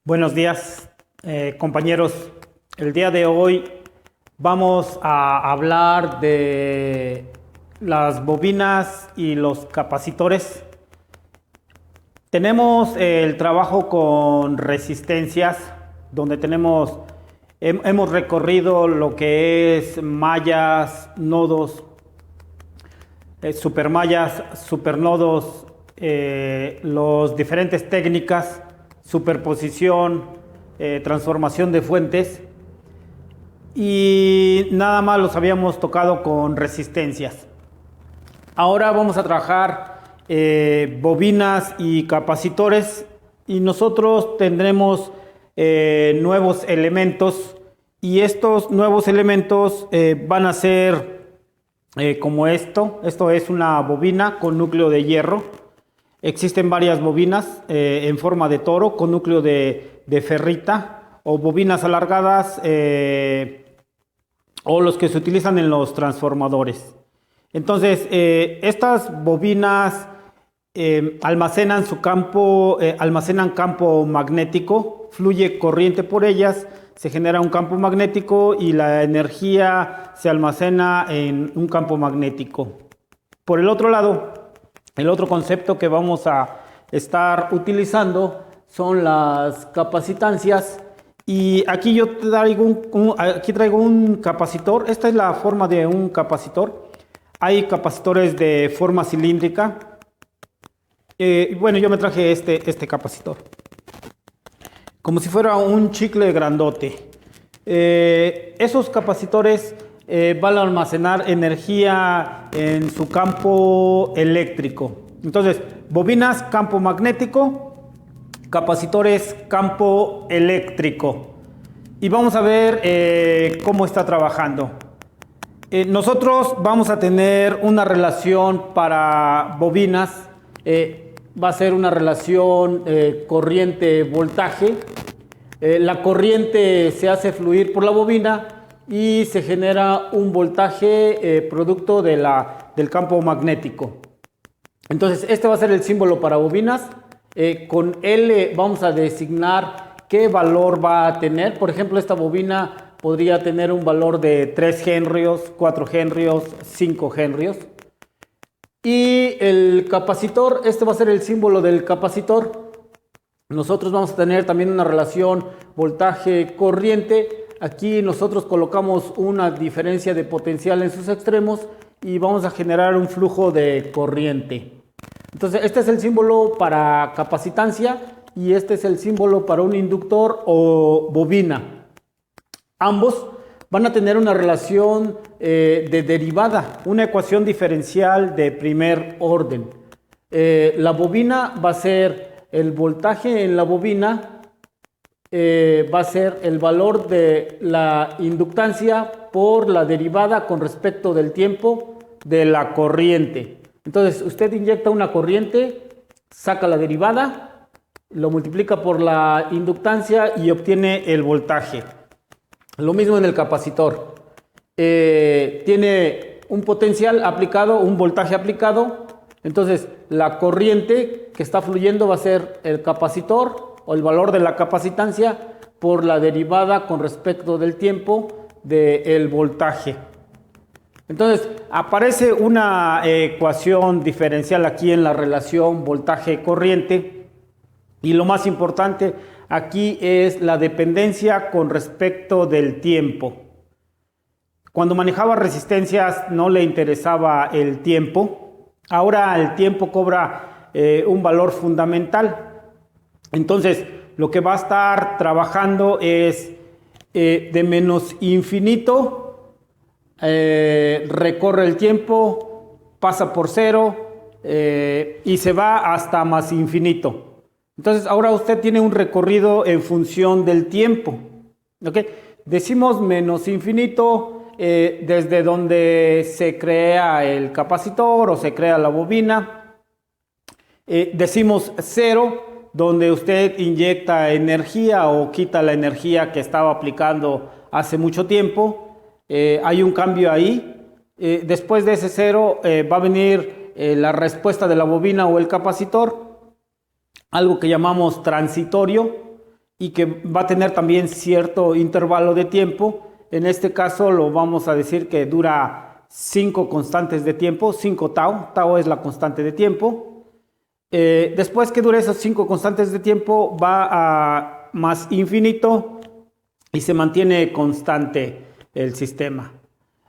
Buenos días, compañeros. El día de hoy vamos a hablar de las bobinas y los capacitores. Tenemos el trabajo con resistencias, donde hemos recorrido lo que es mallas, nodos, supermallas, supernodos, las diferentes técnicas, superposición, transformación de fuentes, y nada más los habíamos tocado con resistencias. Ahora vamos a trabajar bobinas y capacitores, y nosotros tendremos nuevos elementos, y estos nuevos elementos van a ser como esto. Esto es una bobina con núcleo de hierro. Existen varias bobinas en forma de toro con núcleo de ferrita, o bobinas alargadas, o los que se utilizan en los transformadores. Entonces, estas bobinas almacenan campo magnético, fluye corriente por ellas, se genera un campo magnético y la energía se almacena en un campo magnético. Por el otro lado, el otro concepto que vamos a estar utilizando son las capacitancias, y aquí yo traigo un capacitor. Esta es la forma de un capacitor. Hay capacitores de forma cilíndrica. Bueno, yo me traje este capacitor, como si fuera un chicle grandote. Esos capacitores van a almacenar energía en su campo eléctrico. Entonces, bobinas, campo magnético; capacitores, campo eléctrico. Y vamos a ver cómo está trabajando. Nosotros vamos a tener una relación para bobinas. Va a ser una relación corriente-voltaje. La corriente se hace fluir por la bobina y se genera un voltaje producto del campo magnético. Entonces, este va a ser el símbolo para bobinas. Con L vamos a designar qué valor va a tener. Por ejemplo, esta bobina podría tener un valor de 3 henrios, 4 henrios, 5 henrios. Y el capacitor, este va a ser el símbolo del capacitor. Nosotros vamos a tener también una relación voltaje-corriente. Aquí nosotros colocamos una diferencia de potencial en sus extremos y vamos a generar un flujo de corriente. Entonces, este es el símbolo para capacitancia y este es el símbolo para un inductor o bobina. Ambos van a tener una relación de derivada, una ecuación diferencial de primer orden. La bobina va a ser el voltaje en la bobina, va a ser el valor de la inductancia por la derivada con respecto del tiempo de la corriente. Entonces, usted inyecta una corriente, saca la derivada, lo multiplica por la inductancia y obtiene el voltaje. Lo mismo en el capacitor. Tiene un potencial aplicado, un voltaje aplicado. Entonces, la corriente que está fluyendo va a ser el capacitor, o el valor de la capacitancia, por la derivada con respecto del tiempo del voltaje. Entonces, aparece una ecuación diferencial aquí en la relación voltaje-corriente, y lo más importante aquí es la dependencia con respecto del tiempo. Cuando manejaba resistencias no le interesaba el tiempo. Ahora el tiempo cobra un valor fundamental. Entonces, lo que va a estar trabajando es de menos infinito. Recorre el tiempo, pasa por cero y se va hasta más infinito. Entonces, ahora usted tiene un recorrido en función del tiempo. ¿Okay? Decimos menos infinito desde donde se crea el capacitor o se crea la bobina. Decimos cero donde usted inyecta energía o quita la energía que estaba aplicando hace mucho tiempo. Hay un cambio ahí. Después de ese cero va a venir la respuesta de la bobina o el capacitor, algo que llamamos transitorio. y que va a tener también cierto intervalo de tiempo. En este caso lo vamos a decir que dura 5 constantes de tiempo, 5 tau. Tau es la constante de tiempo. Después que dure esos 5 constantes de tiempo va a más infinito y se mantiene constante el sistema.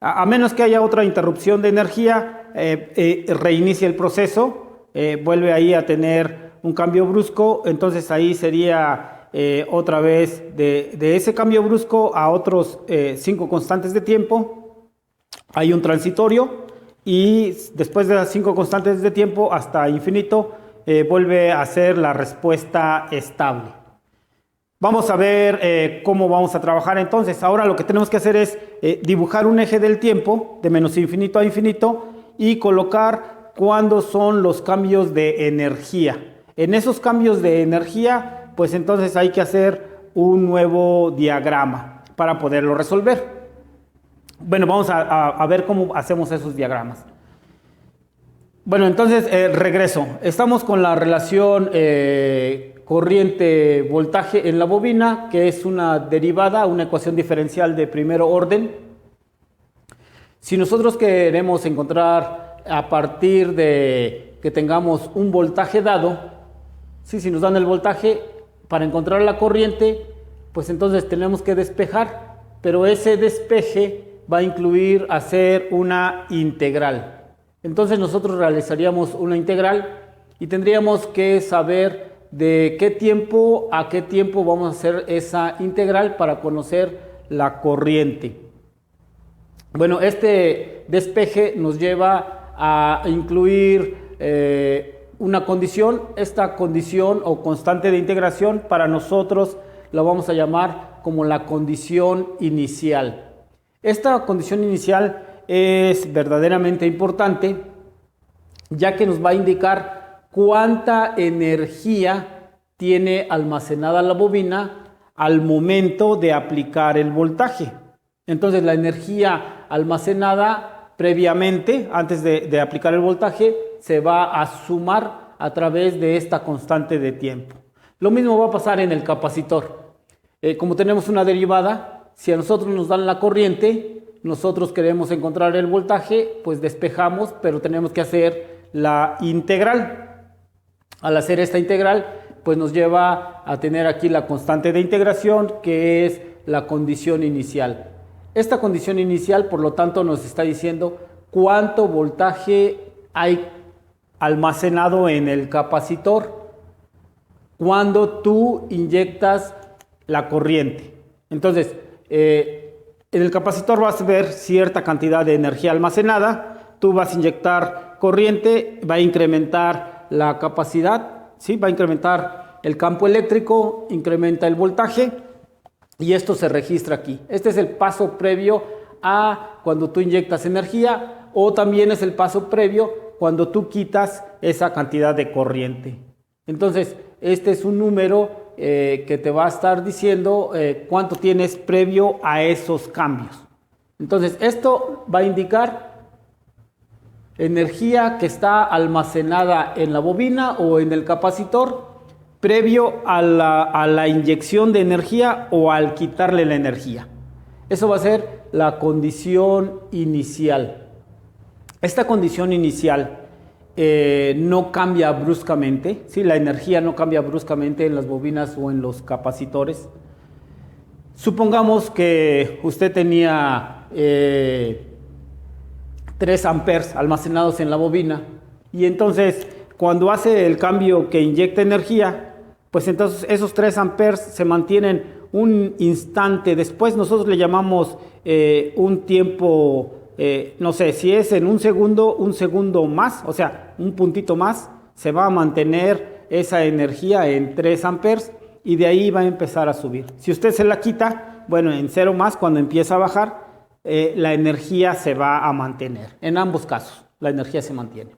A menos que haya otra interrupción de energía, reinicia el proceso, vuelve ahí a tener un cambio brusco, entonces ahí sería otra vez de ese cambio brusco a otros 5 constantes de tiempo, hay un transitorio y después de las 5 constantes de tiempo hasta infinito vuelve a ser la respuesta estable. Vamos a ver cómo vamos a trabajar entonces. Ahora lo que tenemos que hacer es dibujar un eje del tiempo de menos infinito a infinito y colocar cuándo son los cambios de energía. En esos cambios de energía, pues entonces hay que hacer un nuevo diagrama para poderlo resolver. Bueno, vamos a ver cómo hacemos esos diagramas. Bueno, entonces regreso. Estamos con la relación corriente-voltaje en la bobina, que es una derivada, una ecuación diferencial de primer orden. Si nosotros queremos encontrar a partir de que tengamos un voltaje dado, si nos dan el voltaje, para encontrar la corriente, pues entonces tenemos que despejar, pero ese despeje va a incluir hacer una integral. Entonces nosotros realizaríamos una integral y tendríamos que saber de qué tiempo a qué tiempo vamos a hacer esa integral para conocer la corriente. Bueno, este despeje nos lleva a incluir una condición. Esta condición o constante de integración para nosotros la vamos a llamar como la condición inicial. Esta condición inicial es verdaderamente importante, ya que nos va a indicar cuánta energía tiene almacenada la bobina al momento de aplicar el voltaje. Entonces la energía almacenada previamente, antes de aplicar el voltaje, se va a sumar a través de esta constante de tiempo. Lo mismo va a pasar en el capacitor. Como tenemos una derivada, si a nosotros nos dan la corriente, nosotros queremos encontrar el voltaje, pues despejamos, pero tenemos que hacer la integral. Al hacer esta integral, pues nos lleva a tener aquí la constante de integración, que es la condición inicial. Esta condición inicial, por lo tanto, nos está diciendo cuánto voltaje hay almacenado en el capacitor cuando tú inyectas la corriente. Entonces, en el capacitor vas a ver cierta cantidad de energía almacenada, tú vas a inyectar corriente, va a incrementar la capacidad, ¿sí? Va a incrementar el campo eléctrico, incrementa el voltaje y esto se registra aquí. Este es el paso previo a cuando tú inyectas energía, o también es el paso previo cuando tú quitas esa cantidad de corriente. Entonces, este es un número que te va a estar diciendo cuánto tienes previo a esos cambios. Entonces, esto va a indicar energía que está almacenada en la bobina o en el capacitor previo a la inyección de energía o al quitarle la energía. Eso va a ser la condición inicial. Esta condición inicial no cambia bruscamente, ¿sí? La energía no cambia bruscamente en las bobinas o en los capacitores. Supongamos que usted tenía 3 amperes almacenados en la bobina y entonces cuando hace el cambio que inyecta energía, pues entonces esos 3 amperes se mantienen un instante después. Nosotros le llamamos un tiempo, no sé, si es en un segundo más, o sea, un puntito más, se va a mantener esa energía en 3 amperes y de ahí va a empezar a subir. Si usted se la quita, bueno, en 0 más, cuando empieza a bajar, la energía se va a mantener. En ambos casos, la energía se mantiene.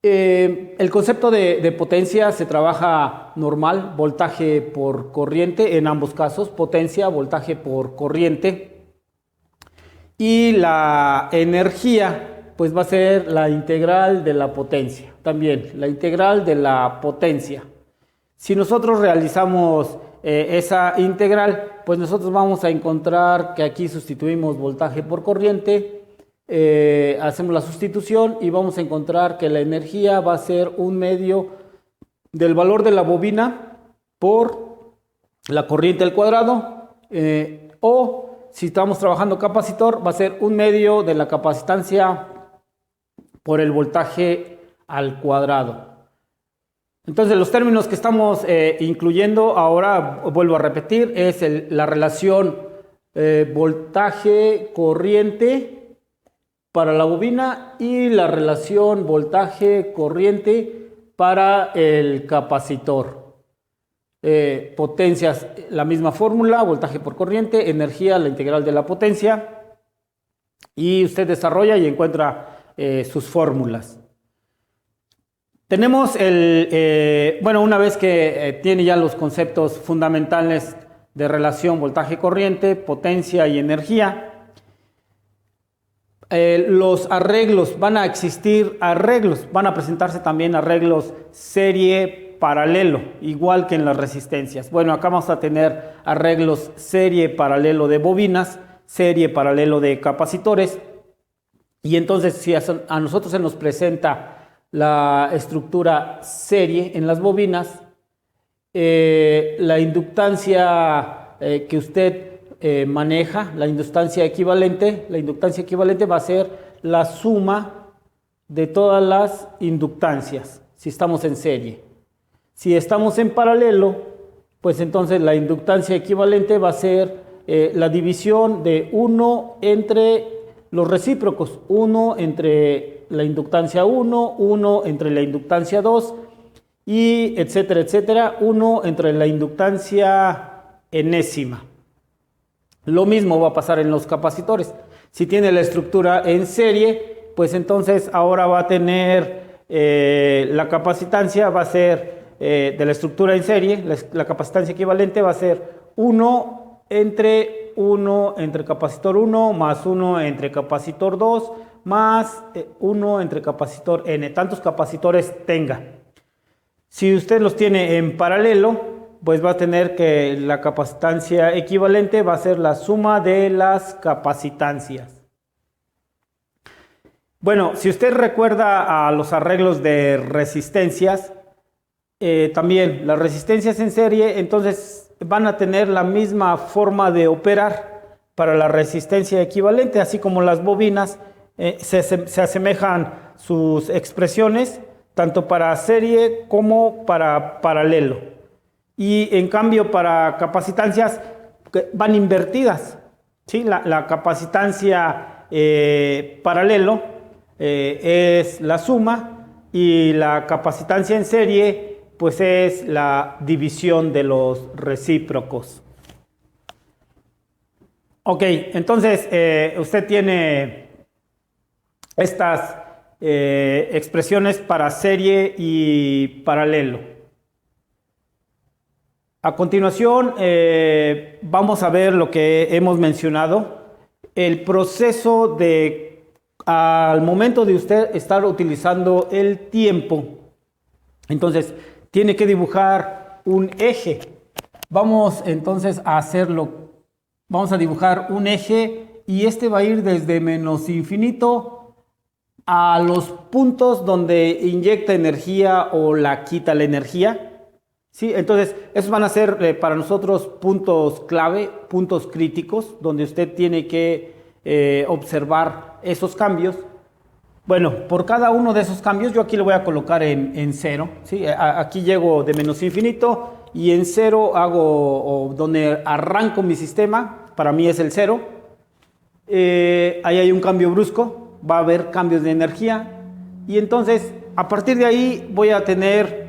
El concepto de potencia se trabaja normal, voltaje por corriente, en ambos casos, potencia, voltaje por corriente. Y la energía, pues va a ser la integral de la potencia, también la integral de la potencia. Si nosotros realizamos esa integral, pues nosotros vamos a encontrar que aquí sustituimos voltaje por corriente, hacemos la sustitución y vamos a encontrar que la energía va a ser un medio del valor de la bobina por la corriente al cuadrado, o si estamos trabajando capacitor, va a ser un medio de la capacitancia por el voltaje al cuadrado. Entonces, los términos que estamos incluyendo ahora, vuelvo a repetir, es la relación voltaje-corriente para la bobina y la relación voltaje-corriente para el capacitor. Potencias, la misma fórmula, voltaje por corriente, energía, la integral de la potencia, y usted desarrolla y encuentra sus fórmulas. Tenemos una vez que tiene ya los conceptos fundamentales de relación voltaje-corriente, potencia y energía, los arreglos, van a existir arreglos, van a presentarse también arreglos serie paralelo, igual que en las resistencias. Bueno, acá vamos a tener arreglos serie paralelo de bobinas, serie paralelo de capacitores, y entonces si a nosotros se nos presenta la estructura serie en las bobinas, la inductancia que usted maneja, la inductancia equivalente va a ser la suma de todas las inductancias, si estamos en serie. Si estamos en paralelo, pues entonces la inductancia equivalente va a ser la división de 1 entre los recíprocos, 1 entre la inductancia 1, 1 entre la inductancia 2, y etcétera, etcétera, 1 entre la inductancia enésima. Lo mismo va a pasar en los capacitores. Si tiene la estructura en serie, pues entonces ahora va a tener la capacitancia, va a ser de la estructura en serie, la capacitancia equivalente va a ser 1 entre capacitor 1 más 1 entre capacitor 2 más 1 entre capacitor n, tantos capacitores tenga. Si usted los tiene en paralelo, pues va a tener que la capacitancia equivalente va a ser la suma de las capacitancias. Bueno, si usted recuerda a los arreglos de resistencias, también las resistencias en serie, entonces van a tener la misma forma de operar para la resistencia equivalente, así como las bobinas se asemejan sus expresiones, tanto para serie como para paralelo. Y en cambio para capacitancias van invertidas, ¿sí? La capacitancia paralelo es la suma y la capacitancia en serie pues es la división de los recíprocos. Ok, entonces usted tiene estas expresiones para serie y paralelo. A continuación vamos a ver lo que hemos mencionado, el proceso al momento de usted estar utilizando el tiempo. Entonces tiene que dibujar un eje. Vamos entonces a hacerlo. Vamos a dibujar un eje y este va a ir desde menos infinito a los puntos donde inyecta energía o la quita la energía. ¿Sí? Entonces, esos van a ser para nosotros puntos clave, puntos críticos, donde usted tiene que observar esos cambios. Bueno, por cada uno de esos cambios, yo aquí le voy a colocar en cero. ¿Sí? Aquí llego de menos infinito y en cero hago donde arranco mi sistema, para mí es el cero. Ahí hay un cambio brusco, va a haber cambios de energía. Y entonces, a partir de ahí voy a tener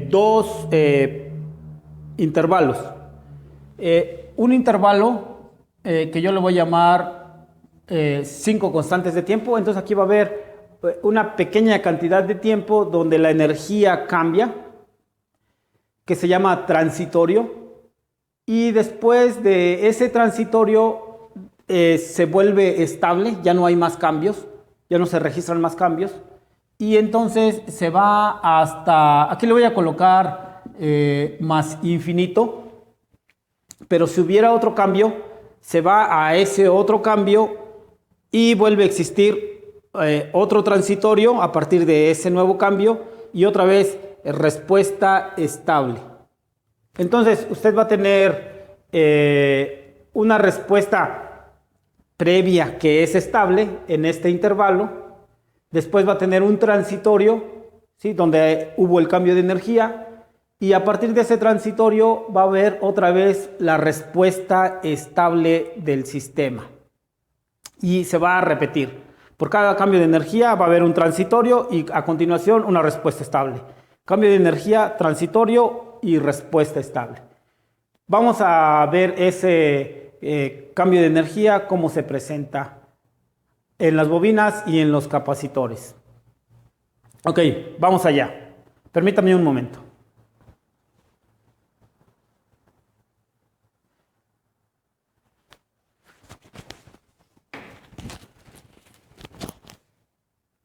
dos intervalos. Un intervalo que yo le voy a llamar 5 constantes de tiempo. Entonces aquí va a haber una pequeña cantidad de tiempo donde la energía cambia, que se llama transitorio, y después de ese transitorio se vuelve estable, ya no hay más cambios, ya no se registran más cambios, y entonces se va hasta, aquí le voy a colocar más infinito, pero si hubiera otro cambio, se va a ese otro cambio y vuelve a existir otro transitorio a partir de ese nuevo cambio y otra vez respuesta estable. Entonces usted va a tener una respuesta previa que es estable en este intervalo, después va a tener un transitorio, ¿sí?, donde hubo el cambio de energía, y a partir de ese transitorio va a haber otra vez la respuesta estable del sistema. Y se va a repetir. Por cada cambio de energía va a haber un transitorio y a continuación una respuesta estable. Cambio de energía, transitorio y respuesta estable. Vamos a ver ese cambio de energía, cómo se presenta en las bobinas y en los capacitores. Ok, vamos allá. Permítame un momento.